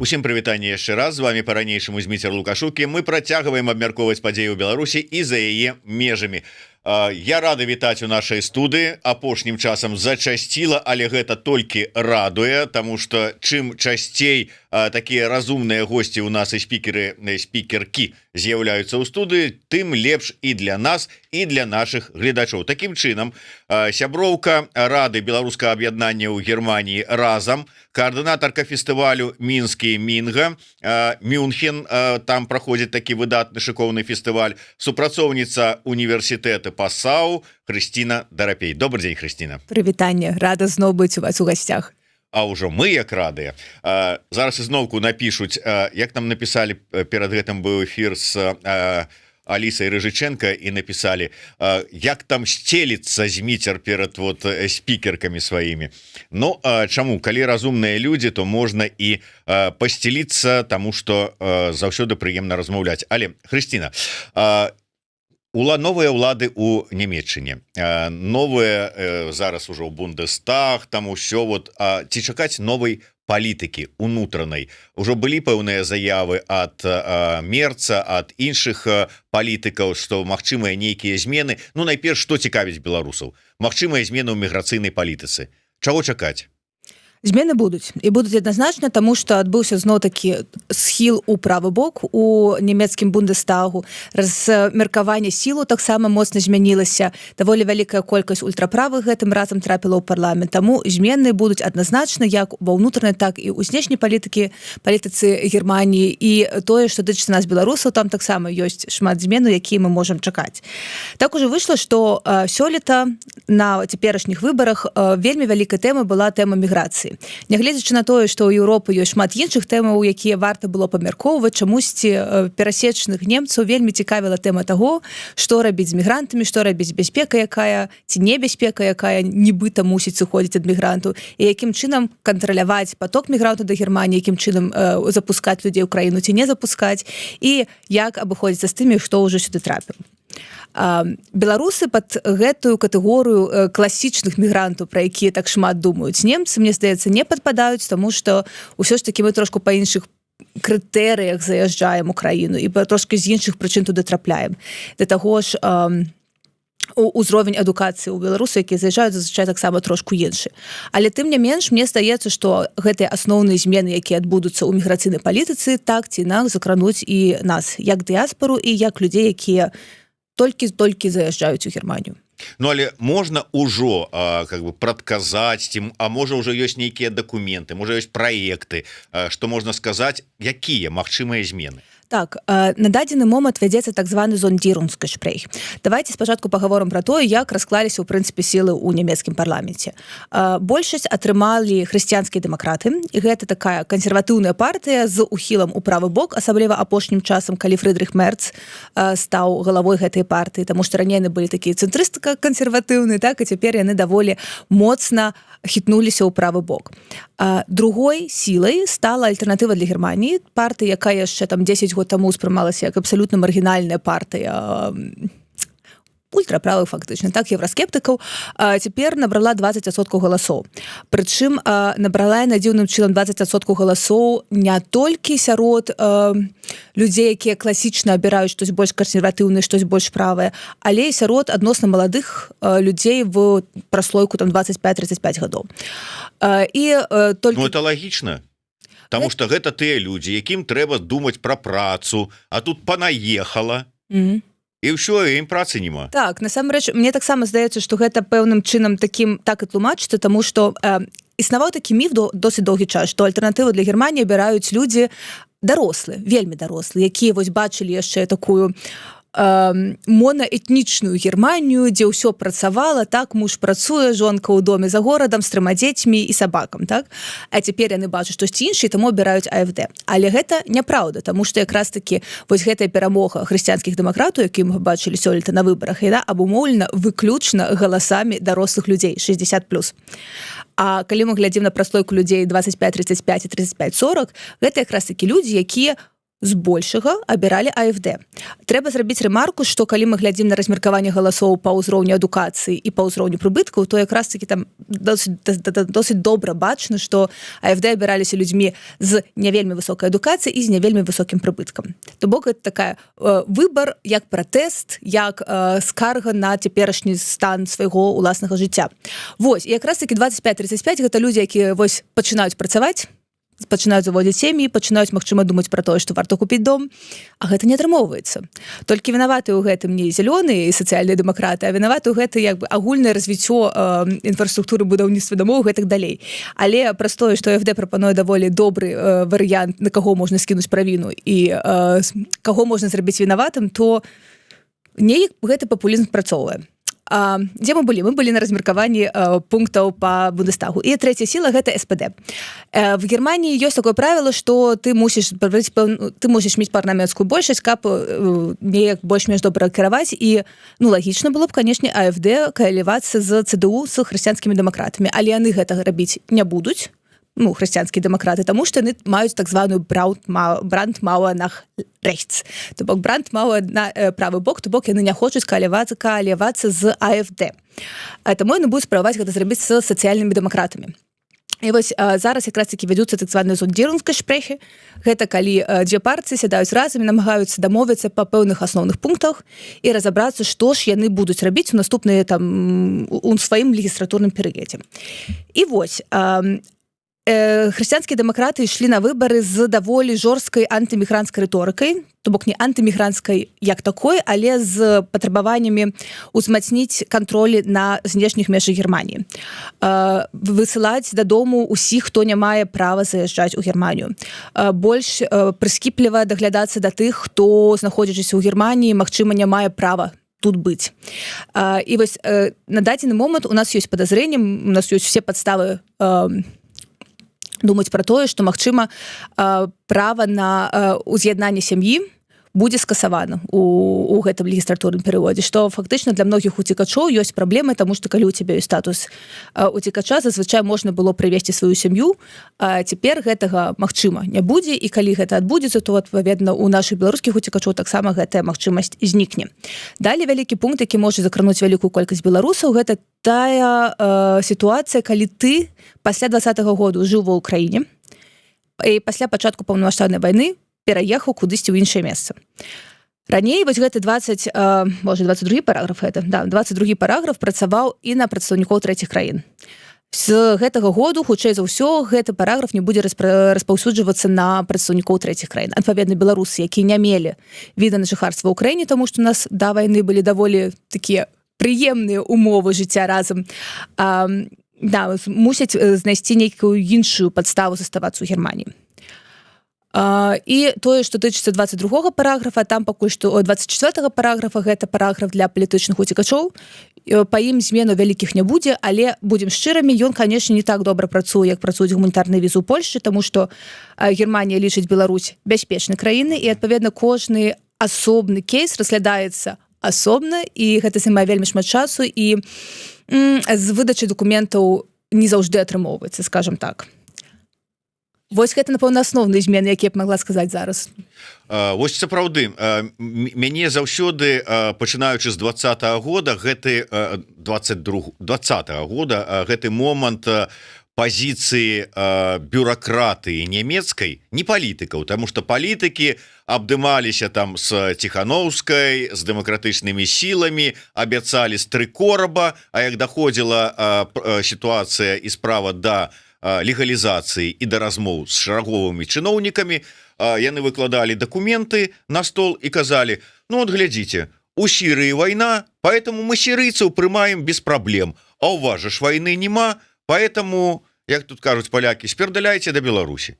Усім прывітанне яшчэ раз, з вами по-ранейшаму Зміцер Лукашукі. Мы працягваем абмяркоўваць падзеі ў Беларусі і за яе межамі. Я рады вітаць у нашай студыі. Апошнім часам зачасціла, але гэта толькі радуе, таму што чым часцей такія разумныя госці у нас і спікеркі з'яўляюцца ў студыі, тым лепш і для нас, і для нашых гледачоў. Такім чынам, сяброўка Рады беларускага аб'яднання ў Германіі разам, координаторка фестывалю Мінскі Мінга, Мюнхен, там праходзіць такі выдатны шыкоўны фестываль, супрацоўніца універсітэта Пасау Хрысціна Дарапей. Добрый день, Хрысціна. Прывітанне, рада зноў быць у вас у гасцях. А ўжо мы як радыя. Зараз ізноўку напішуць, як нам напісалі, перад гэтым быў эфір з Алісай Рыжыченко і напісалі, як там сцеліцца Зміцер перад спікеркамі сваімі. Ну, чаму? Калі разумныя людзі, то можна і пасцеліцца, таму што заўсёды прыемна размаўляць. Але, Хрысціна, новыя ўлады ў Нямецчыне, новыя зараз ужо ў Бундестаг, там усё ці чакаць новай палітыкі унутранай. Ужо былі пэўныя заявы ад Мерца, ад іншых палітыкаў, што магчымыя нейкія змены. Ну, найперш, што цікавіць беларусаў? Магчымыя змены ў міграцыйнай палітыцы. Чаго чакаць? Змены будуць і будуць адназначна, таму што адбыўся зноў такі схіл у правы бок у нямецкім Бундестагу. Размеркаванне сілу таксама моцна змянілася. Даволі вялікая колькасць ультраправых гэтым разам трапіла ў парламент. Таму змены будуць адназначна як ва ўнутранай, так і ў знешняй палітыцы Германіі. І тое, што дычыцца нас беларусаў, там таксама ёсць шмат зменаў, якія мы можам чакаць. Так ужо выйшла, што сёлета на цяперашніх выбарах вельмі вялікая тэма была тэма міграцыі. Нягледзячы на тое, што ў Еўропы ёсць шмат іншых тэмаў, якія варта было памяркоўваць, чамусьці перасечных немцаў вельмі цікавіла тэма таго, што рабіць з мігрантамі, што рабіць бяспека якая, ці небяспека, якая нібыта мусіць сыходзіць ад мігрантаў, і якім чынам кантраляваць поток мігрантаў да Германіі, якім чынам запускаць людзей ў краіну ці не запускаць, і як абыходзіцца з тымі, хто ўжо сюды трапіў. Беларусы пад гэтую катэгорыю класічных мігрантаў, пра якія так шмат думаюць немцы, мне здаецца, не падпадаюць, таму што ўсё ж такі мы трошку па іншых крытэрыях заязджаем у краіну і трошки з іншых прычын туды трапляем. Да таго ж узровень адукацыі ў беларусаў, якія заязджаюць, зазвычай таксама трошку іншы. Але тым не менш, мне здаецца, што гэтыя асноўныя змены, якія адбудуцца ў міграцыйнай палітыцы, так ці інакш закрануць і нас, як дыяспару і як людзей, якія толькі заязджаюць у Германію. Ну, але можна ўжо прадказаць, а можа ўжо ёсць нейкія дакументы, можа ёсць праекты, што можна сказаць, якія магчымыя змены? Так, на дадзены момант вядзецца так званы Зондзірungsgespräch. Давайте спачатку пагаворым пра тое, як расклаліся ў прынцыпе сілы ў нямецкім парламенце. Большасць атрымалі хрысціянскія дэмакраты, і гэта такая кансерватыўная партыя з ухілам у правы бок, асабліва апошнім часам, калі Фрыдрых Мерц стаў галавой гэтай партыі, таму што раней яны былі такія цэнтрыстыка-кансерватыўныя, так, і цяпер яны даволі моцна хітнуліся ў правы бок. Другой сілай стала альтэрнатыва для Германіі, партыя, якая яшчэ там 10 год таму ўспрымалася як абсалютна маргінальная партыя ультраправых фактычна, так, еўраскептыкаў, цяпер набрала 20% галасоў. Прычым набрала на дзіўным чынам 20% галасоў не толькі сярод людзей, якія класічна абіраюць штось больш кансерватыўнае, штось больш правае, але і сярод адносна маладых людзей в праслойку там 25-35 гадоў. Ну, это лагічна. Таму што гэта тыя людзі, якім трэба думаць пра працу, а тут панаехала, і ўсё, ім працы няма. Так, насамрэч, мне таксама здаецца, што гэта пэўным чынам такім так і тлумачыцца, таму што існаваў такі міф досыць доўгі час, што альтэрнатыву для Германіі абіраюць людзі дарослыя, вельмі дарослыя, якія бачылі яшчэ такую монаэтнічную Германію, дзе ўсё працавала, так, муж працуе, жонка ў доме за горадам з 3 дзецьмі і сабакам, так? А цяпер яны бачаць штосьці іншае, таму абіраюць АФД. Але гэта няпраўда, таму што якраз такі вось гэтая перамога хрысціянскіх дэмакратаў, які мы бачылі сёлета на выбарах, яна абумоўлена выключна галасамі дарослых людзей 60+. А калі мы глядзім на праслойку людзей 25-35 і 35-40, гэта якраз такі людзі, якія збольшага абіралі АФД. Трэба зрабіць рэмарку, што калі мы глядзім на размеркаванне галасоў па ўзроўню адукацыі і па ўзроўню прыбыткаў, то якраз таки там досыць добра бачна, што АФД абіраліся людзьмі з не вельмі высокай адукацыяй і з не вельмі высокім прыбыткам. То бок гэта такая выбар як пратэст, як скарга на цяперашні стан свайго ўласнага жыцця. Вось, і якраз таки 25-35 гэта людзі, якія вось пачынаюць працаваць, пачынаюць заводзіць сем'і, пачынаюць, магчыма, думаць пра тое, што варта купіць дом, а гэта не атрымоўваецца. Толькі вінаваты ў гэтым не зялёныя і сацыяльныя дэмакраты, а вінаваты ў гэта як бы агульнае развіццё інфраструктуры будаўніцтва дамоў і гэтак далей. Але праз тое, што АФД прапануе даволі добры варыянт, на каго можна скінуць правіну і каго можна зрабіць вінаватым, то неяк гэты папулізм працоўвае. Дзе мы былі? Мы былі на размеркаванні пунктаў па Бундестагу. І трэцяя сіла – гэта СПД. В Германії ёсць такое правіло, што ты мусіш мець парламенцкую большасць, каб неяк больш-менш добра кіраваць. І лагічна было б, канешне, АФД каалівацца з ЦДУ, з хрысціянскімі дэмакратамі. Але яны гэтага рабіць не будуць, хрысціянскія дэмакраты, таму што яны маюць так званую Брандмауэр нах рэхтс. То бок Брандмауэр на правы бок, то бок яны не хочуць каалівацца з АФД. Таму яны будуць спрабаваць гэта зрабіць з сацыяльнымі дэмакратамі. І вось зараз якраз такі вядуцца так званыя зондзірунскашпрэхі. Гэта калі дзве партыі сядаюць разам і намагаюцца дамовіцца па пэўных асноўных пунктах і разабрацца, што ж яны будуць рабіць у наступныя у сваім легістратурным перыядзе. І вось, хрысціянскія дэмакраты ішлі на выбары з даволі жорсткай антымігранцкай рыторыкай, то бок не антымігранцкай як такой, але з патрабаваннямі ўзмацніць кантролі на знешніх межах Германіі. Высылаць дадому ўсіх, хто не мае права заязджаць у Германію. Больш прыскіпліва даглядацца да тых, хто, знаходзячыся ў Германіі, магчыма, не мае права тут быць. І вось на дадзены момант у нас ёсць падазрэнне, у нас ёсць усе падставы думаць пра тое, што, магчыма, права на уз'яднанне сям'і будзе скасавана у гэтым легістратурным перыядзе, што фактычна для многіх уцекачоў ёсць праблемы, таму што калі ў цябе ёсць статус уцекача, зазвычай можна было прывесці сваю сям'ю, а цяпер гэтага, магчыма, не будзе, і калі гэта адбудзецца, то, адпаведна, у нашых беларускіх уцекачоў таксама гэтая магчымасць знікне. Далі вялікі пункт, які можа закрануць вялікую колькасць беларусаў, гэта тая сітуацыя, калі ты пасля 20-го году жыў ва ўкраіне і пасля пачатку паўнамасштабнай вайны пераехаў кудысьці ў іншае месца. Раней вось гэты 22 параграф, 22 параграф працаваў і на прадстаўнікоў трэціх краін. З гэтага году, хутчэй за ўсё, гэты параграф не будзе распаўсюджвацца на прадстаўнікоў трэціх краін. Адпаведна, беларусы, якія не мелі віда на жыхарства ў краіне, таму што у нас да вайны былі даволі такія прыемныя умовы жыцця разам, мусяць знайсці нейкую іншую падставу заставацца ў Германіі. І тое, што тычыцца 22-го параграфа, там пакуль што 24-го параграфа, гэта параграф для палітычных уцекачоў, па ім зменаў вялікіх не будзе, але, будзем шчырамі, ён, канешне, не так добра працуе, як працуюць гуманітарныя візы ў Польшчы, таму што Германія лічыць Беларусь бяспечнай краінай, і, адпаведна, кожны асобны кейс разглядаецца асобна, і гэта займае вельмі шмат часу, і з выдачай дакументаў не заўжды атрымоўваецца, скажам так. Вось гэта, напэўна, асноўныя змены, якія б магла сказаць зараз. Вось сапраўды, мяне заўсёды, пачынаючы з 20-го года, гэты 20-го года, гэты момант пазіцыі бюракратыі нямецкай, не палітыкаў, таму што палітыкі абдымаліся там з Ціхановскай, з дэмакратычнымі сіламі, абяцалі з 3 кораба, а як даходзіла сітуацыя і справа да легалізацыі і да размоў з шараговымі чыноўнікамі, яны выкладалі дакументы на стол і казалі: ну, от глядзіце, у Сірыі вайна, поэтому мы сірыйцаў прымаем без праблем, а у вас жа ж вайны нема, поэтому, як тут кажуць палякі, спердаляйце да Беларусі.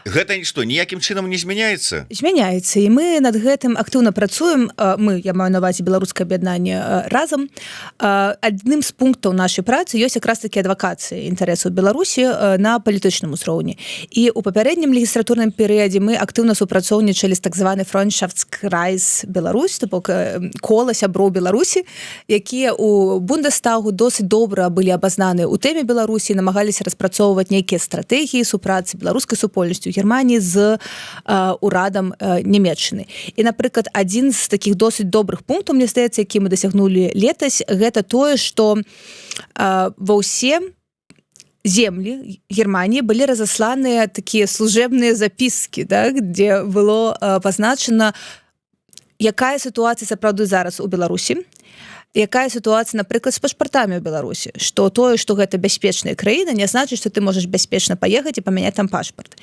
Гэта што, ніякім чынам не змяняецца? Змяняецца, і мы над гэтым актыўна працуем. Я маю на ўвазе беларускае аб'яднанне разам. Адным з пунктаў нашай працы ёсць якраз такі адвакацыя інтарэсаў Беларусі на палітычным узроўні. І ў папярэднім легістратурным перыядзе мы актыўна супрацоўнічалі з так званы Freundschaftskreis Беларусь, то бок кола сяброў Беларусі, якія ў Бундестагу досыць добра былі абазнаны ў тэме Беларусі, намагаліся распрацоўваць нейкія стратэгіі супрацы беларускай супольнасцю, Германії з урадам Нямецчыны. І, напрыклад, адзін з такіх досыць добрых пунктаў, мне здаецца, які мы дасягнулі летась, гэта тое, што ва ўсе землі Германії былі разасланыя такія служебныя запіскі, да, дзе было пазначана, якая сітуацыя сапраўды зараз у Беларусі, якая сітуацыя, напрыклад, з пашпартамі ў Беларусі, што тое, што гэта бяспечная краіна, не значыць, што ты можаш бяспечна паехаць і памяняць там пашпарт.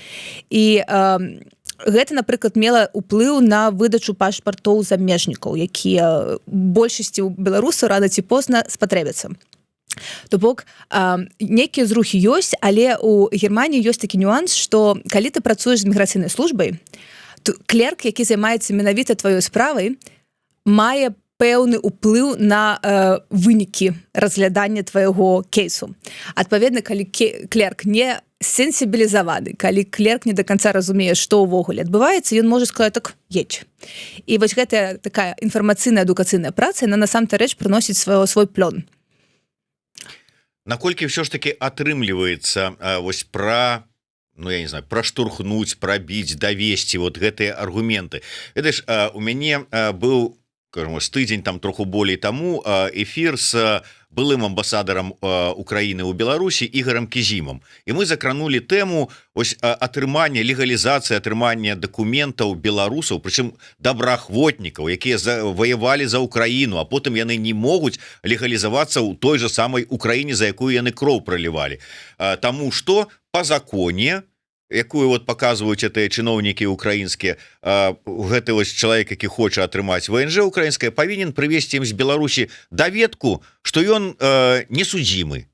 І гэта, напрыклад, мела ўплыў на выдачу пашпартоў замежнікаў, якія большасці ў беларусаў рана ці позна спатрэбяцца. То бок, нейкія зрухі ёсць, але у Германіі ёсць такі нюанс, што калі ты працуеш з міграцыйнай службай, то клерк, які займаецца менавіта тваёй справай, мае пэўны ўплыў на вынікі разглядання твайго кейсу. Адпаведна, калі клерк не сенсібілізаваны, калі клерк не до канца разумее, што ўвогуле адбываецца, ён можа сказаць так, едь. І вось гэтая такая інфармацыйная адукацыйная праца, яна насамрэч прыносіць свой плён. Наколькі ўсё ж таки атрымліваецца вось пра, ну я не знаю, праштурхнуць, прабіць, давесці вот гэтыя аргументы. Ведаеш, у мяне быў, скажем, тыдзень там троху болей таму эфір з былым амбасадарам Украіны ў Беларусі Ігорам Кізімам. І мы закранулі тэму ось атрымання, легалізацыі атрымання дакументаў беларусаў, прычым добраахвотнікаў, якія ваявалі за Украіну, а потым яны не могуць легалізавацца ў той же самай Украіне, за якую яны кроў пралівалі. Таму што па законе, якую вот показваюць гэтыя чыноўнікі украінскія, гэты вось чалавек, які хоча атрымаць ВНЖ украінскае, павінен прывесці ім з Беларусі даведку, што ён несудзімы.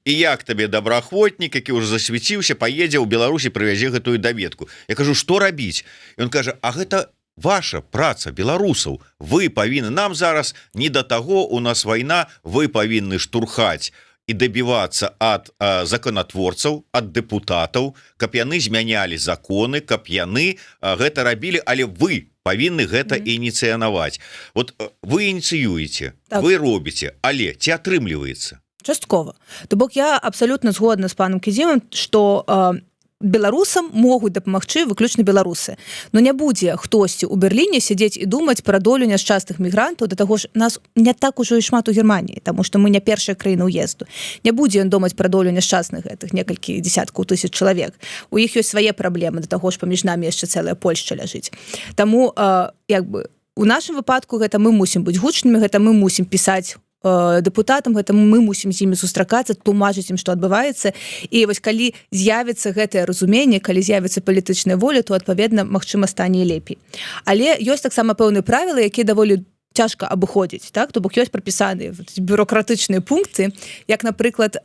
І як табе добраахвотнік, які ўжо засвяціўся, паедзе ў Беларусі, прывязе гэтую даведку. Я кажу, што рабіць? Ён кажа, а гэта ваша праца беларусаў. Вы павінны, нам зараз не да таго, у нас вайна, вы павінны штурхаць і дабівацца ад законатворцаў, ад дэпутатаў, каб яны змянялі законы, каб яны гэта рабілі, але вы павінны гэта ініцыянаваць. Вот вы ініцыюеце, так. Вы робіце, але ці атрымліваецца? Часткова. То бок я абсалютна згодна з панам Кізімам, што беларусам могуць дапамагчы выключна беларусы. Но не будзе хтосьці ў Берліне сядзець і думаць пра долю няшчасных мігрантаў, да таго ж нас не так ужо і шмат у Германіі, таму што мы не першая краіна ўезду. Не будзе ён думаць пра долю няшчасных гэтых некалькі дзесяткаў тысяч чалавек. У іх ёсць свае праблемы, да таго ж паміж намі яшчэ цэлая Польшча ляжыць. Таму як бы у нашым выпадку гэта мы мусім быць гучнымі, гэта мы мусім пісаць дэпутатам, гэта мы мусім з імі сустракацца, тлумачыць ім, што адбываецца. І вось калі з'явіцца гэтае разуменне, калі з'явіцца палітычная воля, то адпаведна магчыма стане лепей. Але ёсць таксама пэўныя правілы, якія даволі цяжка абыходзіць, так? То бок ёсць прапісаныя бюрократычныя пункты, як, напрыклад,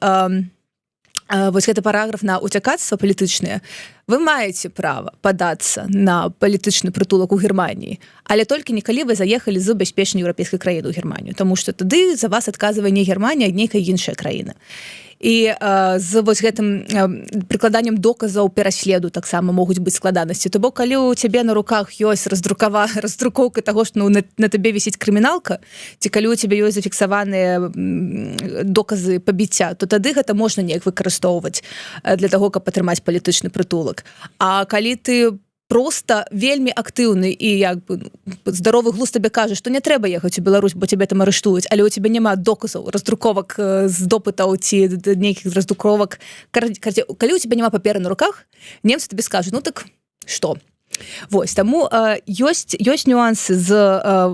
вось гэты параграф на уцякацтва палітычнае. Вы маеце права падацца на палітычны прытулак у Германіі, але толькі не калі вы заехалі з бяспечнай еўрапейскай краіны ў Германію, таму што тады за вас адказвае не Германія, а нейкая іншая краіна. І з вось гэтым прыкладаннем доказаў пераследу таксама могуць быць складанасці. То бок, калі у цябе на руках ёсць раздрукоўка таго, што на табе вісіць крыміналка, ці калі у цябе ёсць зафіксаваныя доказы пабіцця, то тады гэта можна неяк выкарыстоўваць для таго, каб атрымаць палітычны прытулак. А калі ты просто вельмі актыўны і як бы здаровы глузд табе кажа, што не трэба ехаць у Беларусь, бо цябе там арыштуюць, але у цябе няма доказаў, раздруковак з допытаў ці нейкіх раздруковак. Калі у цябе няма паперы на руках, немцы табе скажуць, ну так што? Вось, таму ёсць нюансы з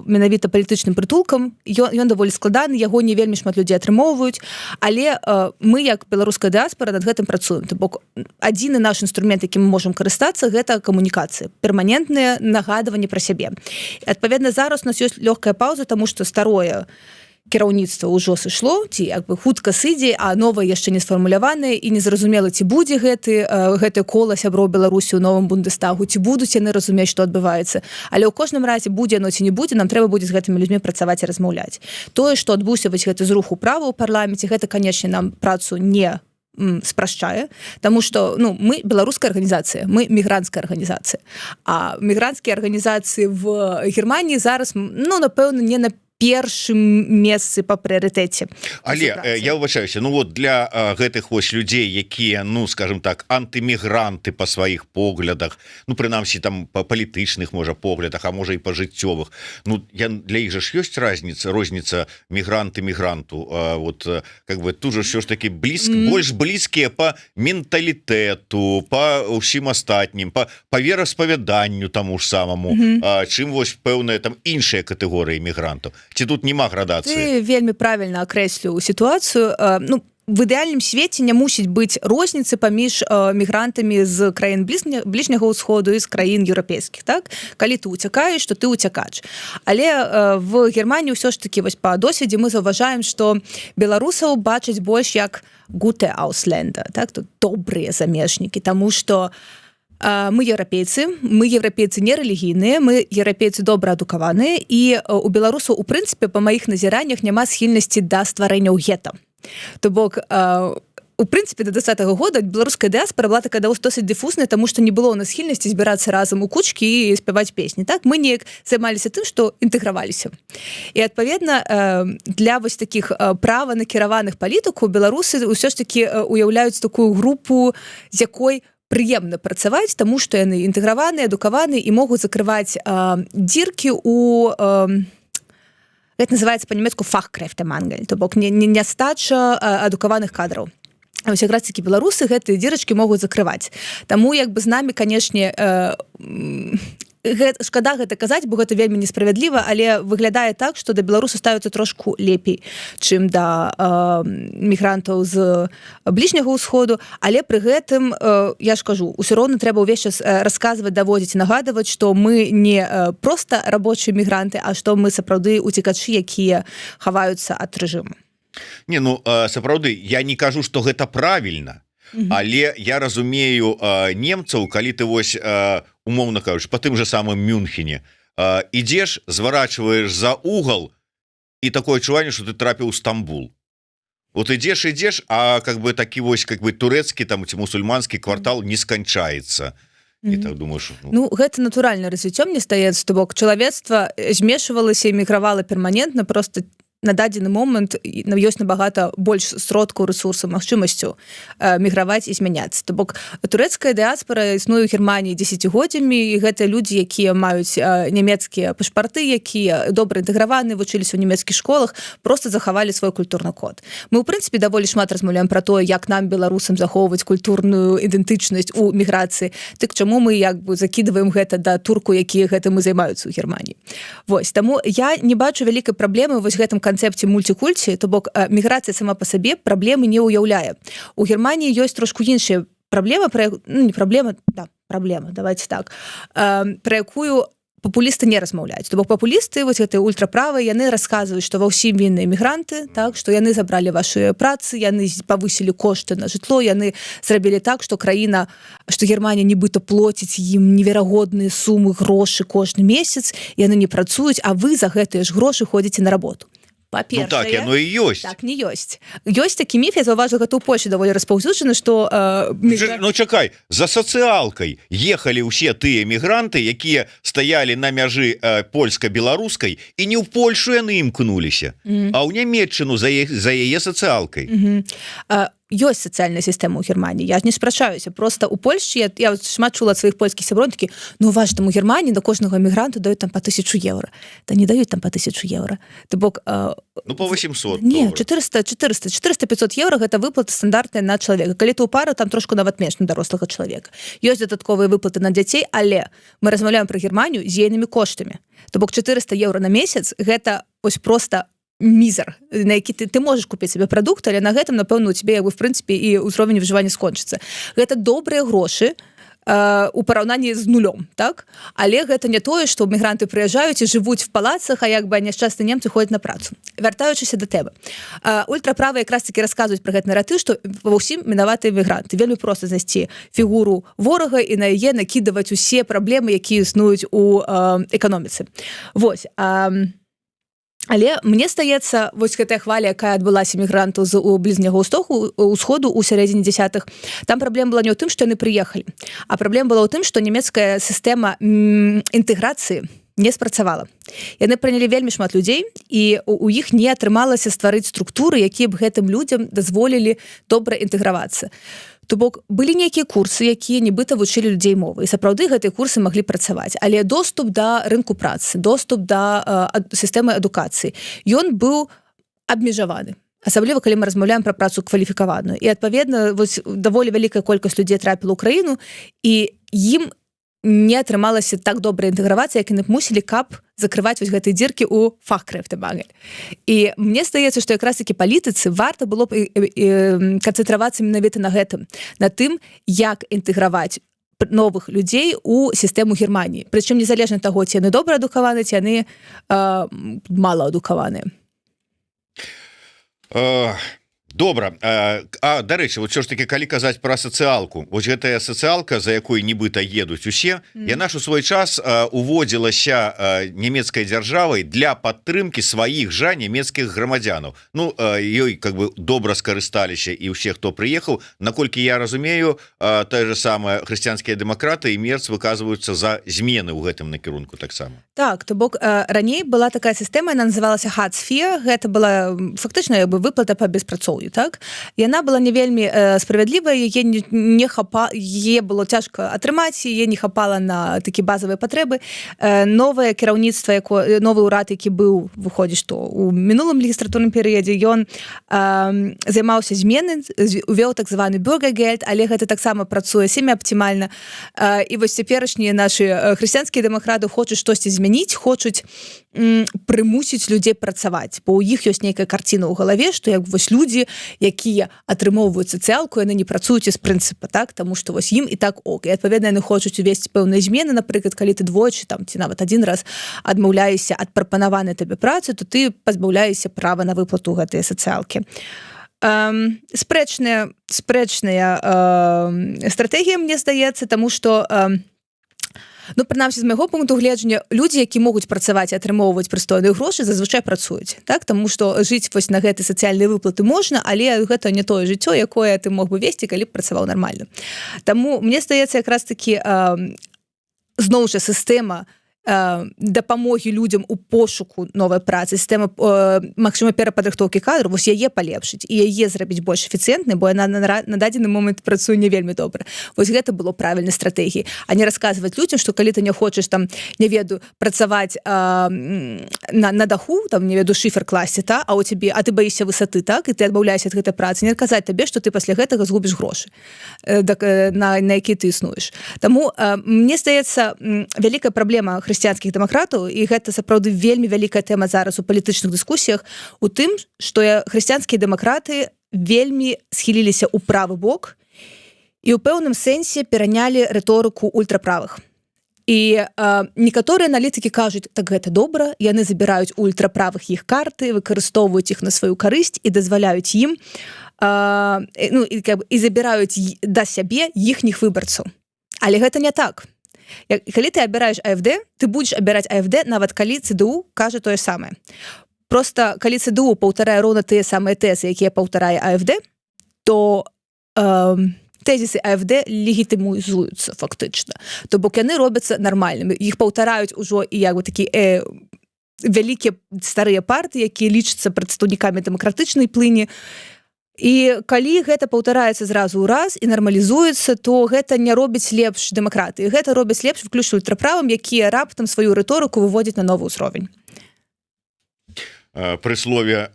менавіта палітычным прытулкам, ён даволі складаны, яго не вельмі шмат людзей атрымоўваюць, але мы, як беларуская дыаспара, над гэтым працуем. То бок, адзіны наш інструмент, якім мы можам карыстацца, гэта камунікацыя, перманентнае нагадванне пра сябе. Адпаведна, зараз у нас ёсць лёгкая паўза, таму што старое кіраўніцтва ўжо сышло, ці як бы хутка сыдзе, а новае яшчэ не сфармуляванае і незразумела, ці будзе гэты кола сяброў Беларусі ў новым Бундестагу, ці будуць яны разумець, што адбываецца. Але ў кожным разе будзе яно ці не будзе, нам трэба будзе з гэтымі людзьмі працаваць і размаўляць. Тое, што адбыўся вось гэты зрух управы ў парламенце, гэта, канечне, нам працу не спрашчае, таму што мы беларуская арганізацыя, мы мігранцкая арганізацыя. А мігранцкія арганізацыі в Германіі зараз, напэўна, не на першым месцы па прыярытэце. Але я выбачаюся, ну вот для гэтых вось людзей, якія, ну скажем так, антымігранты па сваіх поглядах, ну прынамсі там па палітычных можа поглядах, а можа і па жыццёвых, ну для іх жа ж ёсць розніца мігранты мігранту, вот как бы тут же ўсё ж таки больш блізкія па менталітэту, па ўсім астатнім, па вераспавяданню таму ж самому, чым вось пэўныя там іншыя катэгорыі мігрантаў. Ці тут няма градацыі? Ты вельмі правільна акрэсліў сітуацыю. Ну, в ідэальным свеце не мусіць быць розніцы паміж мігрантамі з краін бліжняга ўсходу і з краін еўрапейскіх, так? Калі ты уцякаеш, то ты уцякач. Але в Германії ўсё ж таки вось па досведзе мы заўважаем, што беларусаў бачаць больш як gute Ausländer, так? Тут добрыя замежнікі, таму што мы еўрапейцы не рэлігійныя, мы еўрапейцы добра адукаваныя, і у беларусаў у прынцыпе па маіх назіраннях няма схільнасці да стварэння гета. То бок у прынцыпе до 20-го года беларуская дыаспора была такая досыць дыфузная, таму што не было ў нас схільнасці збірацца разам у кучкі і спяваць песні. Так мы неяк займаліся тым, што інтэграваліся. І адпаведна для вось такіх праванакіраваных палітыкаў беларусы ўсё ж такі уяўляюць такую групу, з якой прыемна працаваць, таму што яны інтэграваныя, адукаваныя і могуць закрываць дзіркі у гэта называецца па-нямецку Fachkräftemangel, то бок нястача адукаваных кадраў. Вось якраз такі беларусы гэтыя дзірачкі могуць закрываць. Таму як бы з намі, канешне, шкада гэта казаць, бо гэта вельмі несправядліва, але выглядае так, што да беларусаў ставяцца трошку лепей, чым да мігрантаў з бліжняга ўсходу, але пры гэтым, я ж кажу, усё роўна трэба ўвесь час расказваць, даводзіць, нагадваць, што мы не проста рабочыя мігранты, а што мы сапраўды уцекачы, якія хаваюцца ад рэжыму. Не, ну сапраўды, я не кажу, што гэта правільна, але я разумею немцаў, калі ты вось умоўна кажучы, по тым же самым Мюнхене ідзеш, зварачваеш за угол і такое адчуванне, што ты трапіў у Стамбул. Вот ідзеш, а как бы такі вось как бы турэцкі там ці мусульманскі квартал не сканчаецца. І так думаеш, ну гэта натуральна развіццё, мне здаецца, то бок чалавецтва змешвалася і мігравала перманентна, просто на дадзены момант ёсць набагата больш сродкаў, рэсурсаў, магчымасцю міграваць і змяняцца. То бок турэцкая дыаспора існуе ў Германіі дзесяцігоддзямі, і гэта людзі, якія маюць нямецкія пашпарты, якія добра інтэграваны, вучыліся ў нямецкіх школах, просто захавалі свой культурны код. Мы ў прынцыпе даволі шмат размаўляем пра тое, як нам беларусам захоўваць культурную ідэнтычнасць у міграцыі. Дык чаму мы як бы закідваем гэта да турку, якія гэтым і займаюцца ў Германіі. Вось, таму я не бачу вялікай праблемы вось гэтым канцэпце мультикульці, то бок міграцыя сама па сабе праблемы не ўяўляе. У Германіі ёсць трошку іншая праблема, праблема, давайте так, пра якую папулісты не размаўляюць. То бок папулісты, вось гэтыя ультраправыя, яны расказваюць, што ва ўсім вінныя мігранты, так, што яны забралі вашы працы, яны павысілі кошты на жытло, яны зрабілі так, што краіна, што Германія нібыта плоціць ім неверагодныя сумы грошы кожны месяц, яны не працуюць, а вы за гэтыя ж грошы ходзіце на работу. Ну так, яно і ёсць. Так, не ёсць. Ёсць такі міф, я заўважыла, гэта ў Польшчы даволі распаўсюджаны, што... Ну чакай, за сацыялкай ехалі ўсе тыя мігранты, якія стаялі на мяжы польска-беларускай, і не ў Польшу яны імкнуліся, а ў Нямецчыну за яе сацыялкай. Ёсць сацыяльная сістэма ў Германіі, я ж не спрачаюся, просто ў Польшчы я шмат чула ад сваіх польскіх сяброў, такі, ну ваш там у Германіі да кожнага мігранту даюць там па 1000 еўра. Та не даюць там па 1000 еўра. То бок ну по 800. Не, 400-500 еўра гэта выплата стандартная на чалавека. Калі ты ў пару, там трошку нават менш на дарослага чалавека. Ёсць дадатковыя выплаты на дзяцей, але мы размаўляем пра Германію з ейнымі коштамі. То бок 400 еўра на месяц гэта вось просто мізар, на які ты можаш купіць сабе прадукт, але на гэтым, напэўна, у цябе, в прынцыпе, і ўзровень выжывання скончыцца. Гэта добрыя грошы у параўнанні з нулём, так? Але гэта не тое, што мігранты прыязджаюць і жывуць в палацах, а як бы няшчасныя немцы ходзяць на працу. Вяртаючыся да тэмы. Ультраправыя якраз такі расказваюць пра гэты наратыў, што ва ўсім вінаватыя мігранты. Вельмі проста знайсці фігуру ворага і на яе накідаваць усе праблемы, якія існуюць у эканоміцы. Вось. Але мне здаецца, вось гэтая хваля, якая адбылася мігрантаў з блізняга ўсходу ў сярэдзіне 10-х, там праблема была не ў тым, што яны прыехалі, а праблема была ў тым, што нямецкая сістэма інтэграцыі не спрацавала. Яны прынялі вельмі шмат людзей, і у іх не атрымалася стварыць структуры, якія б гэтым людзям дазволілі добра інтэгравацца. То бок былі нейкія курсы, якія нібыта вучылі людзей мовы, і сапраўды гэтыя курсы маглі працаваць, але доступ да рынку працы, доступ да сістэмы адукацыі, ён быў абмежаваны. Асабліва, калі мы размаўляем пра працу кваліфікаваную. І, адпаведна, даволі вялікая колькасць людзей трапіла ў краіну, і ім не атрымалася так добра інтэгравацца, як яны б мусілі, каб закрываць гэтыя дзіркі ў фахкрэфтэмангель. І мне здаецца, што якраз такі палітыцы варта было б канцэнтравацца менавіта на гэтым, на тым, як інтэграваць новых людзей у сістэму Германіі. Прычым незалежна ад таго, ці яны добра адукаваныя, ці яны мала адукаваныя. Добра. Дарэчы, вот що ж таки, калі казаць пра сацыялку, вось гэтая сацыялка, за якой нібыта едуць усе, яна ж у свой час уводзілася нямецкай дзяржавай для падтрымкі сваіх жа нямецкіх грамадзянаў. Ну, ёй как бы добра скарысталіся і ўсе, хто прыехаў. Наколькі я разумею, тое же самае хрысціянскія дэмакраты і Мерц выказваюцца за змены ў гэтым накірунку таксама. Так, то бок раней была такая сістэма, яна называлася Hartz-IV, гэта была фактычна як бы выплата па беспрацоўю, так? Яна была не вельмі справядлівая, яе было цяжка атрымаць, яе не хапала на такі базавыя патрэбы. Новае кіраўніцтва, новы ўрад, які быў, выходзіць, што ў мінулым легістратурным перыядзе, ён займаўся змены, увёў так званы Bürgergeld, але гэта таксама працуе семяаптымальна. І вось цяперашнія нашы хрысціянскія дэмакраты хочуць штосьці змяніць, хочуць прымусіць людзей працаваць, бо ў іх ёсць нейкая карціна ў галаве, што як вось людзі, якія атрымоўваюць сацыялку, яны не працуюць з прынцыпа, так, таму што вось ім і так ок. І адпаведна яны хочуць увесці пэўныя змены, напрыклад, калі ты двойчы там ці нават один раз адмаўляешся ад прапанаванай табе працы, то ты пазбаўляешся права на выплату гэтай сацыялкі. Спрэчная стратэгія, мне здаецца, таму што ну, прынамсі, з майго пункту гледжання, людзі, які могуць працаваць і атрымоўваць прыстойныя грошы, зазвычай працуюць, так? Таму што жыць вось на гэтай сацыяльнай выплаты можна, але гэта не тое жыццё, якое ты мог бы весці, калі б працаваў нармальна. Таму мне здаецца, якраз такі зноў жа сістэма дапамогі людзям у пошуку новай працы, сістэма, магчыма, перападрыхтоўкі кадраў, вось яе палепшыць і яе зрабіць больш эфіцыентнай, бо яна на дадзены момант працуе не вельмі добра. Вось гэта было правільнай стратэгіяй, а не расказваць людзям, што калі ты не хочаш там, не ведаю, працаваць на даху, там, не ведаю, шыфер класці, та, а ты баішся высоты, так, і ты адмаўляешся ад гэтай працы, не казаць табе, што ты пасля гэтага згубіш грошы, на які ты існуеш. Таму мне здаецца, вялікая праблема хрысціянскіх дэмакратаў, і гэта сапраўды вельмі вялікая тэма зараз у палітычных дыскусіях, у тым, што хрысціянскія дэмакраты вельмі схіліліся ў правы бок і ў пэўным сэнсе перанялі рыторыку ультраправых. І некаторыя аналітыкі кажуць, так гэта добра, яны забіраюць ультраправых іх карты, выкарыстоўваюць іх на сваю карысць і дазваляюць ім і забіраюць да сябе іхніх выбарцаў. Але гэта не так. Калі ты абіраеш АФД, ты будзеш абіраць АФД, нават калі ЦДУ кажа тое самае. Просто калі ЦДУ паўтарае роўна тыя самыя тэзы, якія паўтарае АФД, то тэзісы АФД легітымізуюцца фактычна. То бок яны робяцца нармальнымі. Іх паўтараюць ужо і як бы такі вялікія старыя партыі, якія лічацца прадстаўнікамі дэмакратычнай плыні. І калі гэта паўтараецца зразу ў раз і нармалізуецца, то гэта не робіць лепш дэмакраты. Гэта робіць лепш выключна ультраправым, якія раптам сваю рыторыку выводзяць на новы ўзровень. Пры слове,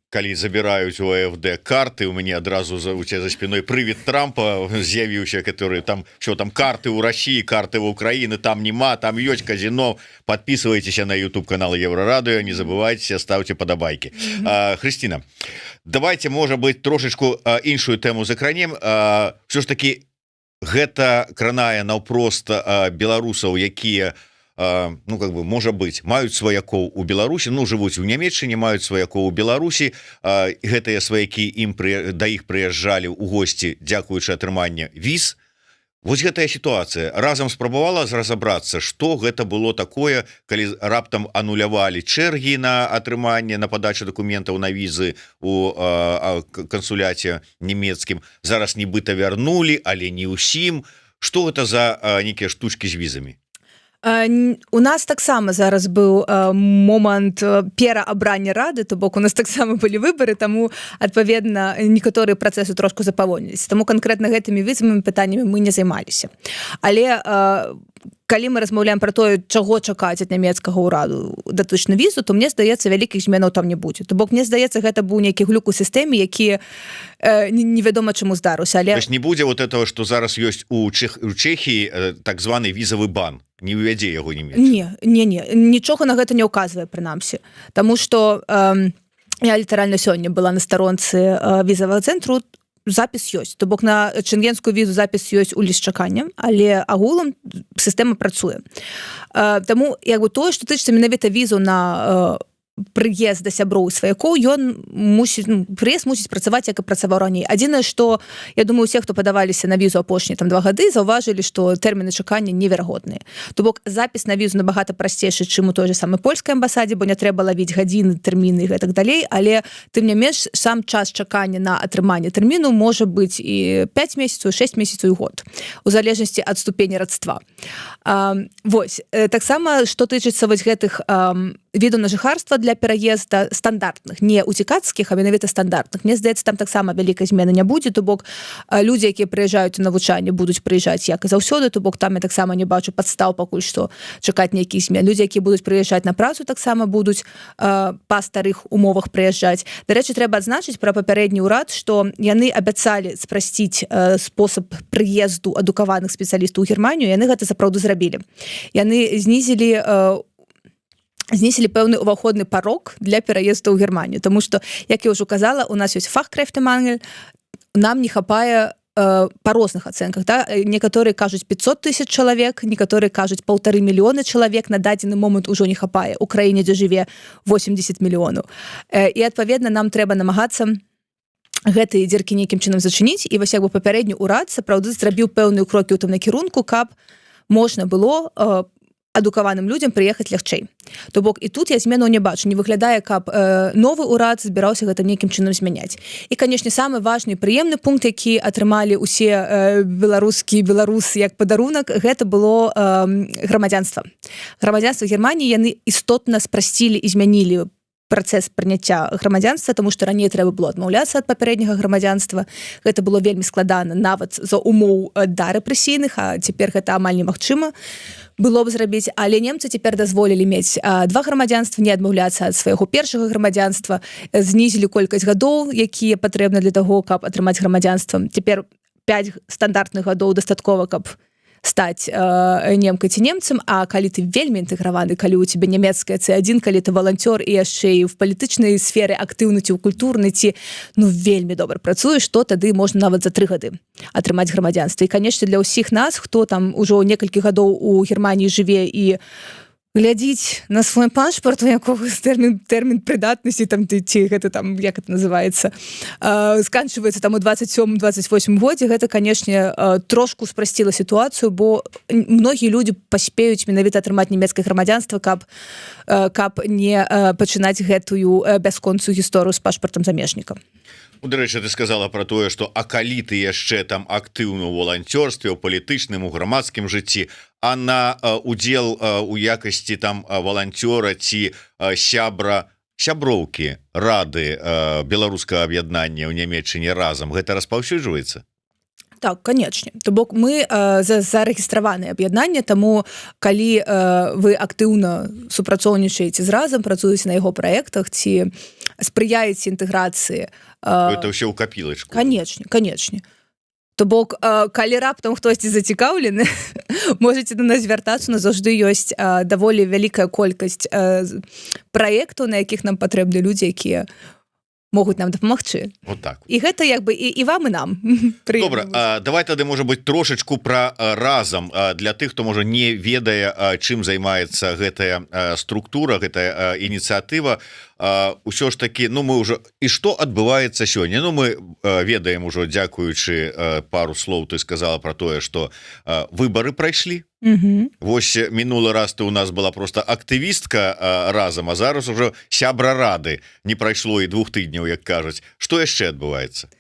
калі забіраюць у АФД карты, у мяне адразу у цябе за спиной прывід Трампа з'явіўся, который там, что там, карты ў России, карты ў Украіны, там нема, там ёсць казино. Подписывайтесь на YouTube канал Еврорадио, не забывайте, ставьте подобайки. Христина, давайте, может быть, трошечку іншую тэму закранем. Все ж таки гэта кранае наўпрост беларусаў, якія, ну, как бы, можа быть, маюць сваякоў у Беларусі, ну, жывуць у Нямецчыне, маюць сваякоў у Беларусі, гэтыя сваякі да іх прыязджалі ў госці, дзякуючы атрымання віз. Вось гэтая сітуацыя разам спрабавала разабрацца, што гэта было такое, калі раптам анулявалі чэргі на атрыманне, на падачу дакументаў на візы у кансуляце нямецкім, зараз нібыта вярнулі, але не ўсім. Што гэта за нейкія штучкі з візамі? У нас таксама зараз быў момант пераабрання рады, то бок у нас таксама былі выбары, таму адпаведна некаторыя працэсы трошку запавольніліся. Таму канкрэтна гэтымі візавымі пытаннямі мы не займаліся. Але калі мы размаўляем пра тое, чаго чакаць ад нямецкага ўраду датычна візу, то мне здаецца, вялікіх зменаў там не будзе. То бок мне здаецца, гэта быў нейкі глюк у сістэме, які невядома чаму здарыўся. Але не будзе вот этого, што зараз ёсць у Чэхіі так званы візавы бан. Не увядзе яго Нямецчына. Не, нічога на гэта не ўказвае, прынамсі. Таму што я літаральна сёння была на старонцы візавага цэнтру, запіс ёсць. То бок на шенгенскую візу запіс ёсць у ліст чакання, але агулам сістэма працуе. Таму тое, што тычыцца менавіта візу на прыезд да сяброў сваякоў, прыезд мусіць працаваць, як і працаваў раней. Адзінае, што, я думаю, усе, хто падаваліся на візу апошнія 2 гады, заўважылі, што тэрміны чакання неверагодныя. То бок запіс на візу набагата прасцейшы, чым у той же самай польскай амбасадзе, бо не трэба лавіць гадзіны, тэрміны і гэтак далей, але тым не менш сам час чакання на атрыманне тэрміну можа быць і 5 месяцаў, 6 месяцаў і год, у залежнасці ад ступені радства. Таксама, што тычыцца гэтых відаў на жыхарства для пераезда стандартных, не уцікацкіх, а менавіта стандартных. Мне здаецца, там таксама вялікай змены не будзе, то бок людзі, якія прыязджаюць у навучанне, будуць прыязджаць як і заўсёды, то бок там я таксама не бачу падстаў пакуль што чакаць нейкіх змен. Людзі, якія будуць прыязджаць на працу, таксама будуць па старых умовах прыязджаць. Дарэчы, трэба адзначыць пра папярэдні ўрад, што яны абяцалі спрасціць спосаб прыезду адукаваных спецыялістаў у Германію, яны гэта сапраўды зрабілі. Яны знізілі пэўны ўваходны парог для пераезду ў Германію, тому што, як я ўжо казала, у нас ёсць фахкрэфтэмангель, нам не хапае па розных ацэнках. Некаторыя кажуць 500 000 чалавек, некаторыя кажуць 1,5 мільёна чалавек, на дадзены момант ужо не хапае. У краіне, дзе жыве 80 мільёнаў. І, адпаведна, нам трэба намагацца гэтыя дзіркі нейкім чынам зачыніць, і вось папярэдні ўрад сапраўды зрабіў пэўныя крокі ў тым накірунку, каб можна было адукаваным людзям прыехаць лягчэй. То бок і тут я зменаў не бачу, не выглядае, каб новы ўрад збіраўся гэта нейкім чынам змяняць. І, канешне, самы важны і прыемны пункт, які атрымалі ўсе беларусы як падарунак, гэта было грамадзянства. Грамадзянства Германіі яны істотна спрасцілі і змянілі працэс прыняцця грамадзянства, тому што раней трэба было адмаўляцца ад папярэдняга грамадзянства. Гэта было вельмі складана нават за умоў да рэпрэсійных, а цяпер гэта амаль немагчыма было б зрабіць, але немцы цяпер дазволілі мець 2 грамадзянства, не адмаўляцца ад свайго першага грамадзянства, знізілі колькасць гадоў, якія патрэбны для таго, каб атрымаць грамадзянства. Цяпер 5 стандартных гадоў дастаткова, каб стаць немкай ці немцам, а калі ты вельмі інтэграваны, калі ў цябе нямецкая C1, калі ты валанцёр і яшчэ і ў палітычнай сферы актыўны ці ў культурнай ці вельмі добра працуеш, то тады можна нават за 3 гады атрымаць грамадзянства. І, канешне, для ўсіх нас, хто там ужо некалькі гадоў у Германіі жыве і глядзіць на свой пашпарт, у якога тэрмін прыдатнасці, там, ці гэта там, як это называецца, сканчваецца там у 27-28 годзе, гэта, канешне, трошку спрасціла сітуацыю, бо многія людзі паспеюць менавіта атрымаць нямецкае грамадзянства, каб не пачынаць гэтую бясконцую гісторыю з пашпартам замежніка. Дарэчы, ты сказала про тое, што калі ты яшчэ там актыўна ў валанцёрстве, у палітычным, у грамадскім жыцці, а на удзел у якасці там валанцёра ці сяброўкі рады беларускага аб'яднання ў Нямецчыне разам, гэта распаўсюджваецца? Так, канечне. То бок мы зарэгістраваныя аб'яднання, таму калі вы актыўна супрацоўнічаеце з разам, працуеце на яго праектах ці спрыяеце інтэграцыі, это ўсё ў капілачку. Канечне. То бок, калі раптам хтосьці зацікаўлены, можаце на нас звяртацца, у нас заўжды ёсць даволі вялікая колькасць праектаў, на якіх нам патрэбны людзі, якія могуць нам дапамагчы. Вот так. І гэта і вам, і нам. Добра, давай тады, можа быць, трошачку пра разам для тых, хто, можа, не ведае, чым займаецца гэтая структура, гэтая ініцыятыва. Усё ж такі, мы ўжо... І што адбываецца сёння? Мы ведаем ужо, дзякуючы пару слоў, ты сказала пра тое, што выбары прайшлі. Вось мінулы раз ты у нас была просто актывістка разам, а зараз ужо сябра рады. Не прайшло і 2 тыдняў, як кажуць. Што яшчэ адбываецца?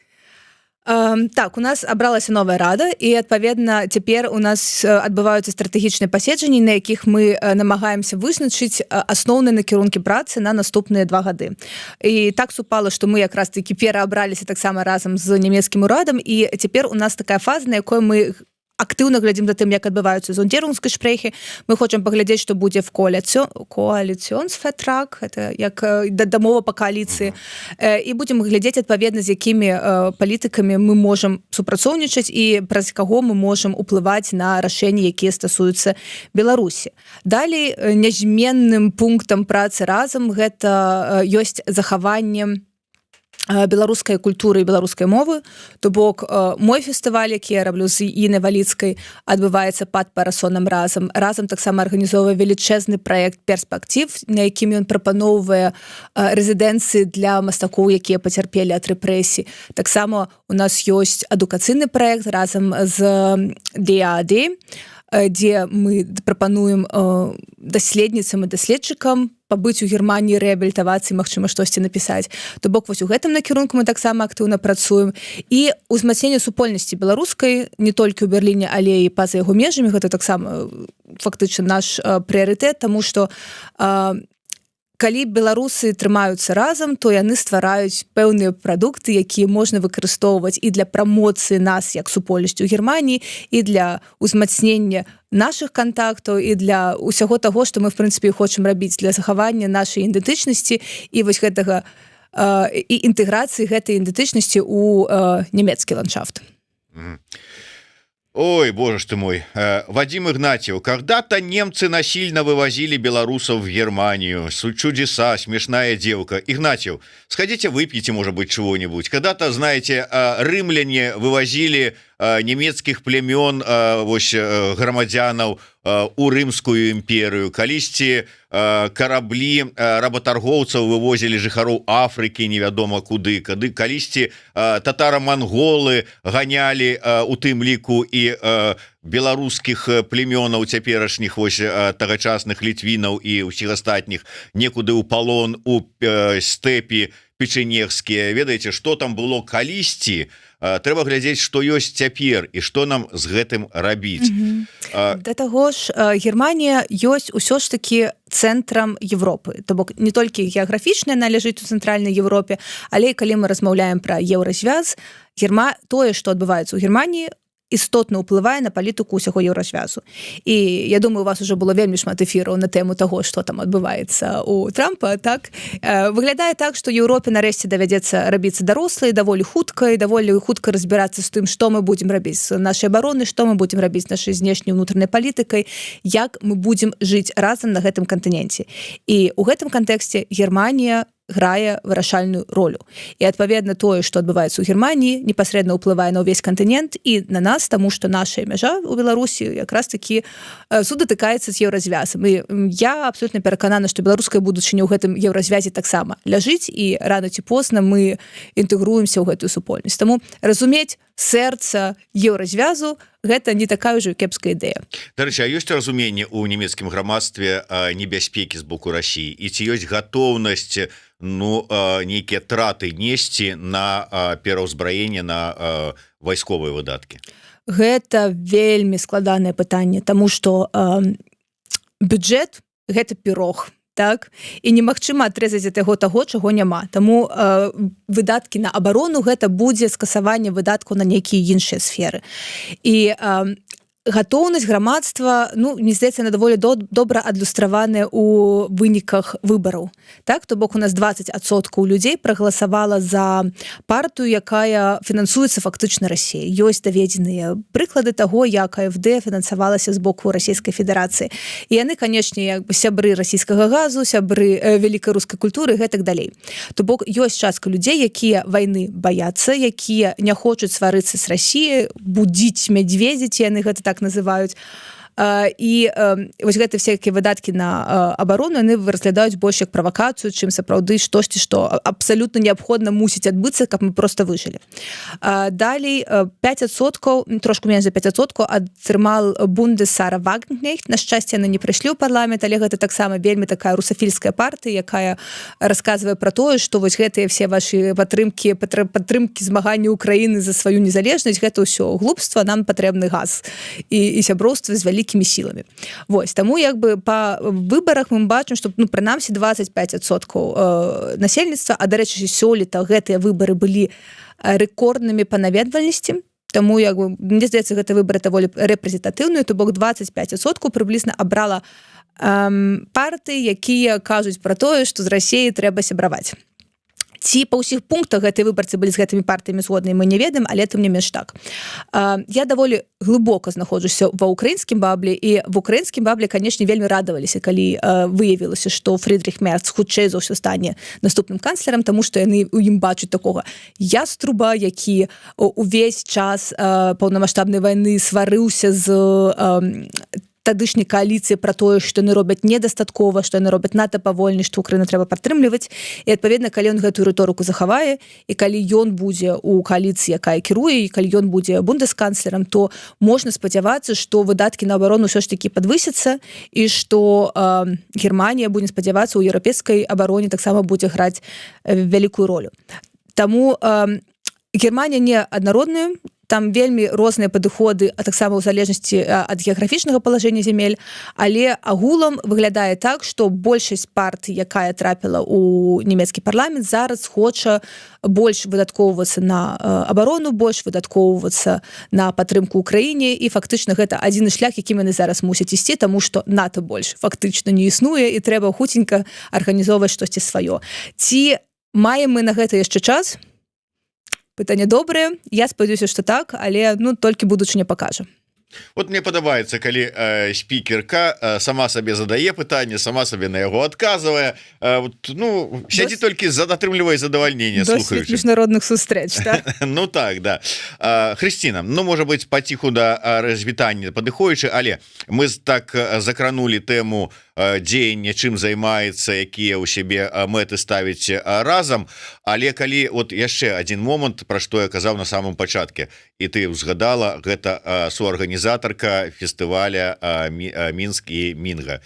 Так, у нас абралася новая рада, і адпаведна цяпер у нас адбываюцца стратэгічныя паседжанні, на якіх мы намагаемся вызначыць асноўныя накірункі працы на наступныя 2 гады. І так супала, што мы якраз такі пераабраліся таксама разам з нямецкім урадам, і цяпер у нас такая фаза, на якой мы актыўна глядзім за тым, як адбываюцца зондзерунскай-шпрэхі. Мы хочам паглядзець, што будзе в коаліцыёнсфертрак, это як дамова па кааліцыі, і будзем глядзець адпаведна, з якімі палітыкамі мы можам супрацоўнічаць і праз каго мы можам уплываць на рашэнні, якія стасуюцца Беларусі. Далей нязменным пунктам працы разам гэта ёсць захаванне беларускай культуры і беларускай мовы. То бок мой фестываль, які я раблю з Інай Валіцкай, адбываецца пад парасонам разам. Разам таксама арганізоўвае велічэзны праект «Перспектив», на якім ён прапаноўвае рэзідэнцыі для мастакоў, якія пацярпелі ад рэпрэсій. Таксама у нас ёсць адукацыйны праект разам з DAAD, дзе мы прапануем даследніцам і даследчыкам пабыць у Германіі, рэабілітавацца і, магчыма, штосьці напісаць. То бок вось у гэтым накірунку мы таксама актыўна працуем. І ўзмацненне супольнасці беларускай не толькі ў Берліне, але і па-за яго межамі. Гэта таксама фактычна наш прыярытэт, таму што калі беларусы трымаюцца разам, то яны ствараюць пэўныя прадукты, якія можна выкарыстоўваць і для прамоцыі нас як супольнасці ў Германіі, і для ўзмацнення нашых кантактаў, і для ўсяго таго, што мы, в прынцыпе, хочам рабіць для захавання нашай ідэнтычнасці і вось гэтага і інтэграцыі гэтай ідэнтычнасці ў нямецкі ландшафт. Ой, боже ж ты мой. Вадим Игнатьев, когда-то немцы насильно вывозили белорусов в Германию. Чудеса, смешная девка. Игнатьев, сходите выпьете, может быть, чего-нибудь. Когда-то, знаете, римляне вывозили немецких племен, громадянов у Рымскую імперыю. Калісьці караблі работаргоўцаў вывозілі жыхароў Афрыкі невядома куды. Калісьці татара-манголы ганялі у тым ліку і беларускіх племёнаў цяперашніх тагачасных літвінаў і ўсіх астатніх некуды ў палон у стэпі печенегскія. Ведаеце, што там было калісьці? Трэба глядзець, што ёсць цяпер і што нам з гэтым рабіць. Да таго ж, Германія ёсць усё ж такі цэнтрам Европы. То бок не толькі геаграфічна належыць у цэнтральнай Европе, але і калі мы размаўляем пра еўразвяз, тое, што адбываецца ў Германіі, істотна ўплывае на палітыку ўсяго еўразвязу. І я думаю, у вас уже было вельмі шмат эфіраў на тэму таго, што там адбываецца у Трампа, так? Выглядае так, што Еўропе нарэшце давядзецца рабіцца дарослай, даволі хутка разбірацца з тым, што мы будзем рабіць з нашай абароны, што мы будзем рабіць з нашай знешняй унутранай палітыкай, як мы будзем жыць разам на гэтым кантыненце. І ў гэтым кантэксце Германія грае вырашальную ролю. І адпаведна тое, што адбываецца ў Германіі, непасрэдна ўплывае на ўвесь кантынент і на нас, таму што наша мяжа ў Беларусі якраз такі судатыкаецца з еўразвязам. І я абсолютна пераканана, што беларуская будучыня ў гэтым еўразвязе таксама ляжыць, і рана ці позна мы інтэгруемся ў гэтую супольнасць. Таму разумець сэрца еўразвязу гэта не такая ўжо кепская ідэя. Дарэчы, а ёсць разуменне ў нямецкім грамадстве небяспекі з боку Расіі, і ці ёсць гатоўнасць нейкія траты несці на пераўзбраенне, на вайсковыя выдаткі? Гэта вельмі складанае пытанне, таму што бюджэт гэта пірог, так? І немагчыма адрэзаць ад яго таго, чаго няма. Таму выдаткі на абарону гэта будзе скасаванне выдаткаў на нейкія іншыя сферы. І гатоўнасць грамадства, мне здаецца, яна даволі добра адлюстраваная ў выніках выбараў. Так, то бок у нас 20% людзей прагаласавала за партыю, якая фінансуецца фактычна Расіяй. Ёсць даведзеныя прыклады таго, як АФД фінансавалася з боку Расійскай Федэрацыі. І яны, канечне, сябры расійскага газу, сябры вялікай рускай культуры і гэтак далей. То бок ёсць частка людзей, якія вайны баяцца, якія не хочуць сварыцца з Расіяй, будзіць, мядзведзіць, яны гэта так называюць. і вось гэты всякие выдаткі на абарону яны разглядаюць больш як правакацыю, чым сапраўды штосьці, што абсалютна неабходна мусіць адбыцца, каб мы просто выжылі. Далей 5%, трошку менш за 5% атрымал Бундесара Вагнеркнехт. На шчасце, яны не прыйшлі ў парламент, але гэта таксама вельмі такая русафільская партыя, якая расказвае пра тое, што вось гэтыя все ваши падтрымкі змагання Украіны за сваю незалежнасць, гэта ўсё глупства, нам патрэбны газ і сяброўства з вялікімі сіламі. Вось, таму як бы па выбарах мы бачым, што прынамсі 25% насельніцтва, а дарэчы, сёлета гэтыя выбары былі рэкорднымі па наведвальнасці. Таму як бы, мне здаецца, гэта выбары даволі рэпрэзентатыўныя, то бок 25% прыблізна абрала партыі, якія кажуць пра тое, што з Расіяй трэба сябраваць. Ці па ўсіх пунктах гэтыя выбарцы былі з гэтымі партыямі згодныя, мы не ведаем, але тым не менш так. Я даволі глыбока знаходжуся ва ўкраінскім бабле, і в украінскім бабле, канешне, вельмі радаваліся, калі выявілася, што Фрыдрых Мерц хутчэй за ўсё стане наступным канцлерам, таму што яны ў ім бачаць такога яструба, які увесь час паўнамаштабнай вайны сварыўся з тадышняй кааліцыі пра тое, што яны робяць недастаткова, што яны робяць надта павольна, што Украіну трэба падтрымліваць. І адпаведна, калі ён гэтую рыторыку захавае, і калі ён будзе ў кааліцыі, якая кіруе, і калі ён будзе бундесканцлерам, то можна спадзявацца, што выдаткі на абарону ўсё ж такі падвысяцца, і што Германія будзе спадзявацца, у еўрапейскай абароне таксама будзе граць вялікую ролю. Таму Германія не аднародная, там вельмі розныя падыходы, а таксама ў залежнасці ад геаграфічнага палажэння зямель, але агулам выглядае так, што большасць партый, якая трапіла ў нямецкі парламент, зараз хоча больш выдаткоўвацца на абарону, больш выдаткоўвацца на падтрымку ўкраіне, і фактычна гэта адзіны шлях, якім яны зараз мусяць ісці, таму што НАТО больш фактычна не існуе, і трэба хуценька арганізоўваць штосьці сваё. Ці маем мы на гэта яшчэ час? Пытанне добрае, я спадзяюся, што так, але толькі будучыня пакажа. Вот мне падабаецца, калі спікерка сама сабе задае пытанне, сама сабе на яго адказвае, сядзі толькі атрымлівае задавальненне слухаючы. Досвід міжнародных сустрэч, так? Ну так, да. Хрысціна, можа быць, паціху да развітання падыходзячы, але мы так закранулі тэму дзеяння, чым займаецца, якія ў сябе мэты ставіць разам, але калі вот яшчэ адзін момант, пра што я казаў на самым пачатке, і ты ўзгадала, гэта суарганізатарка фестываля Мінск і Мінга.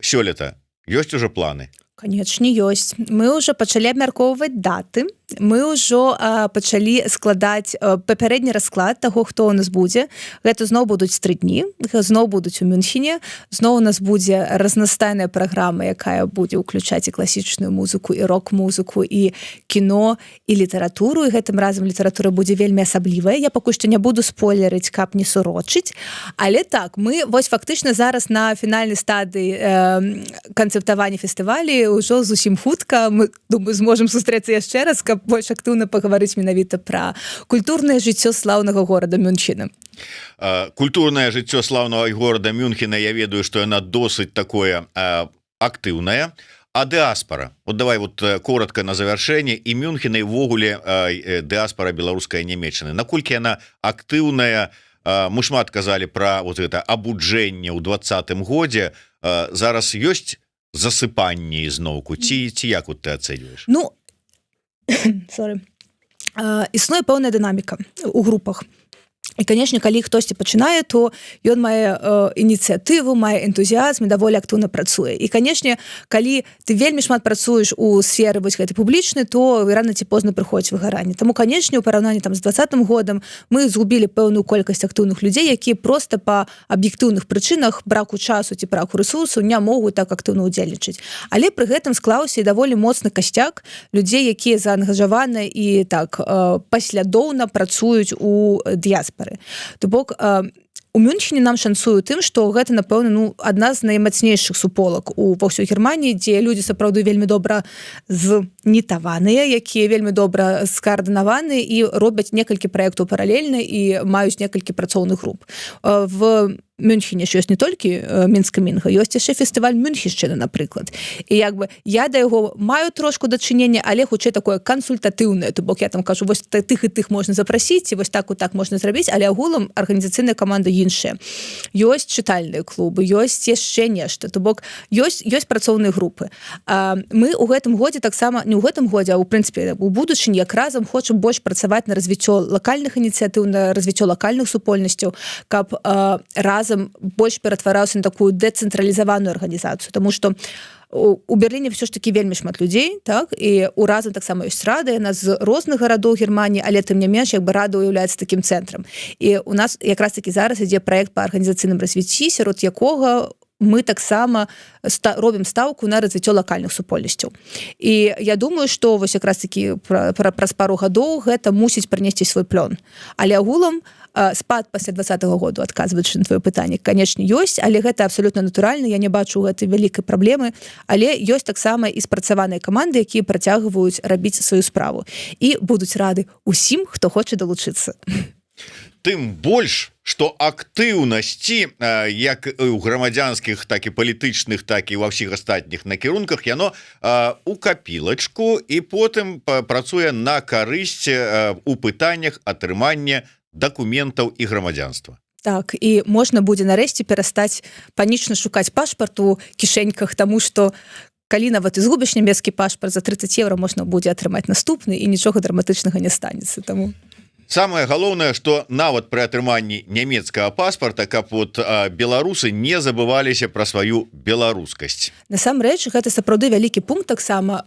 Сёлета ёсць ужо планы? Канечне, ёсць. Мы ўжо пачалі абмяркоўваць даты, мы ўжо пачалі складаць папярэдні расклад таго, хто ў нас будзе. Гэта зноў будуць 3 дні, зноў будуць у Мюнхене, зноў у нас будзе разнастайная праграма, якая будзе ўключаць і класічную музыку, і рок-музыку, і кіно, і літаратуру, і гэтым разам літаратура будзе вельмі асаблівая. Я пакуль што не буду спойлерыць, каб не сурочыць, але так, мы вось фактычна зараз на фінальнай стадыі канцэптавання фестывалю, ўжо зусім хутка, мы, думаю, зможам сустрэцца яшчэ раз, каб больш актыўна пагаварыць менавіта пра культурнае жыццё слаўнага горада Мюнхена. Культурнае жыццё слаўнага горада Мюнхена, я ведаю, што яна досыць такое актыўнае. А дыаспара? Вот давай вот коротко на завяршэнне, і Мюнхена, і ввогуле дыаспара беларуская нямецчыны. Наколькі яна актыўная? Мы шмат казалі пра вот гэта абуджэнне ў 2020 годзе. Зараз ёсць засыпанне ізноўку, ці як вот ты ацэньваеш? Існуе пэўная дынаміка ў групах. І, канешне, калі хтосьці пачынае, то ён мае ініцыятыву, мае энтузіазм і даволі актыўна працуе. І, канешне, калі ты вельмі шмат працуеш у сферы вось гэтай публічнай, то рана ці позна прыходзіць выгаранне. Таму, канешне, у параўнанні з 2020 годам мы згубілі пэўную колькасць актыўных людзей, якія проста па аб'ектыўных прычынах, браку часу ці браку рэсурсу не могуць так актыўна ўдзельнічаць. Але пры гэтым склаўся і даволі моцны касцяк людзей, якія заангажаваны і так паслядоўна працуюць у дыяспары. То бок, у Мюнхене нам шансуе тым, што гэта, напэўна, адна з наймацнейшых суполак ва ўсёй Германіі, дзе людзі сапраўды вельмі добра знітаваныя, якія вельмі добра скаардынаваны і робяць некалькі праектаў паралельна і маюць некалькі працоўных груп. В Мюнхене ж ёсць не толькі мінска мінга, ёсць яшчэ фестываль Мюнхеншчыны, напрыклад. І як бы я да яго маю трошку дачынення, але хутчэй такое кансультатыўнае, то бок я там кажу, вось тых і тых можна запрасіць, і вось так можна зрабіць, але агулам арганізацыйная каманда іншая. Ёсць чытальныя клубы, ёсць яшчэ нешта, то бок ёсць працоўныя групы. Мы ў гэтым годзе таксама, не ў гэтым годзе, а ў прынцыпе у будучыні як разам хочам больш працаваць на развіццё лакальных ініцыятыў, на развіццё лакальных супольнасцяў, каб разам больш ператвараўся на такую дэцэнтралізаваную арганізацыю, тому што у Берліне все ж таки вельмі шмат людзей, так, і у разам таксама ёсць рада, яна з розных гарадоў Германіі, але тым не менш, як бы рада ўяўляецца такім цэнтрам. І у нас якраз таки зараз ідзе праект па арганізацыйным развіцці, сярод якога мы таксама робім стаўку на развіццё лакальных супольнасцяў. І я думаю, што вось якраз таки праз пару гадоў гэта мусіць прынесці свой плён. Але агулам спад пасля 20-го году, адказваючы на твоё пытанне, канечне, ёсць, але гэта абсалютна натуральна, я не бачу гэтай вялікай праблемы, але ёсць таксама і спрацаваныя каманды, якія працягваюць рабіць сваю справу. І будуць рады ўсім, хто хоча далучыцца. Тым больш, што актыўнасці як у грамадзянскіх, так і палітычных, так і ва ўсіх астатніх накірунках яно у капілачку і потым працуе на карысць у пытаннях атрымання дакументаў і грамадзянства. Так, і можна будзе нарэшце перастаць панічна шукаць пашпарт у кішэньках, таму што калі нават і згубіш нямецкі пашпарт, за 30 евро можна будзе атрымаць наступны і нічога драматычнага не станецца. Таму самае галоўнае, што нават пры атрыманні нямецкага паспарта, каб вот беларусы не забываліся пра сваю беларускасць. Насамрэч, гэта сапраўды вялікі пункт таксама.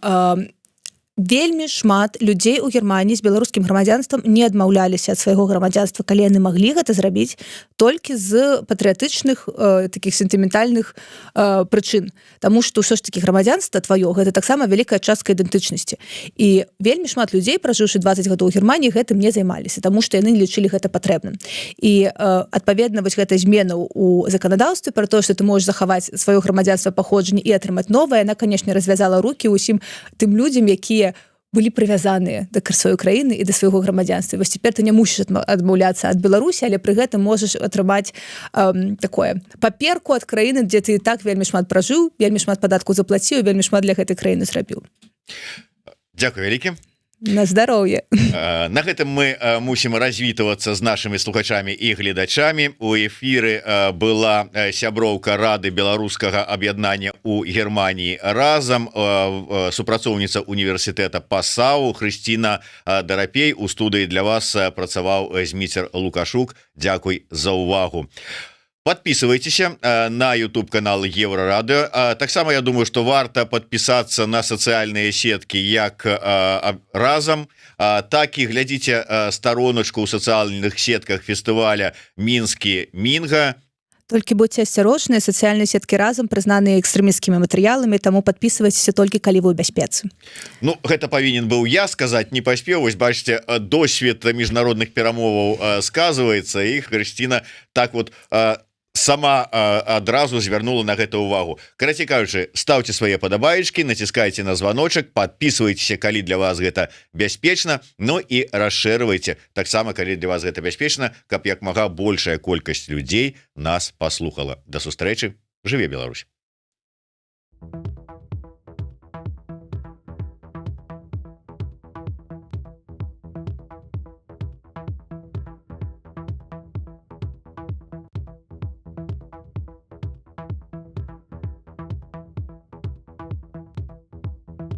Вельмі шмат людзей у Германіі з беларускім грамадзянствам не адмаўляліся ад свайго грамадзянства, калі яны маглі гэта зрабіць толькі з патрыятычных такіх сентыментальных прычын. Таму што ўсё ж такі грамадзянства тваё гэта таксама вялікая частка ідэнтычнасці. І вельмі шмат людзей, пражыўшы 20 гадоў у Германіі, гэтым не займаліся, таму што яны лічылі гэта патрэбным. І адпаведна вось гэта змена ў заканадаўстве пра тое, што ты можаш захаваць сваё грамадзянства паходжання і атрымаць новае, яна, канешне, развязала рукі ўсім тым людзям, якія былі прывязаныя да сваёй краіны і да свайго грамадзянства. Вось цяпер ты не мусіш адмаўляцца ад Беларусі, але пры гэтым можаш атрымаць такое паперку ад краіны, дзе ты і так вельмі шмат пражыў, вельмі шмат падаткаў заплаціў, вельмі шмат для гэтай краіны зрабіў. Дзякуй вялікі. На здароўе. На гэтым мы мусім развітвацца з нашымі слухачамі і гледачамі. У эфіры была сяброўка рады беларускага аб'яднання ў Германіі разам, супрацоўніца універсітэта ПАСАУ Хрысціна Дарапей. У студыі для вас працаваў Зміцер Лукашук. Дзякуй за ўвагу. Подписывайтесь на YouTube канал Еврорадио. Таксама я думаю, что варто подписаться на социальные сетки як разом, так и глядите стороночку у социальных сетках фестиваля Мінскі Мінга. Толькі будьце асцярожныя, сацыяльныя сеткі разам прызнаныя экстрэмісцкімі матэрыяламі, таму падпісвайцеся толькі калі вы ў бяспецы. Ну, гэта павінен быў я сказаць, не паспеў. Вось бачыце, досвед міжнародных перамоваў сказваецца, і Хрысціна так вот сама адразу звярнула на гэта ўвагу. Карацей кажучы, ставце свае падабаечкі, націскайце на званочак, подписывайтеся, калі для вас гэта бяспечна, ну і расшэрвайце таксама, калі для вас гэта бяспечна, каб як мага большая колькасць людзей нас паслухала. Да сустрэчы, жыве Беларусь.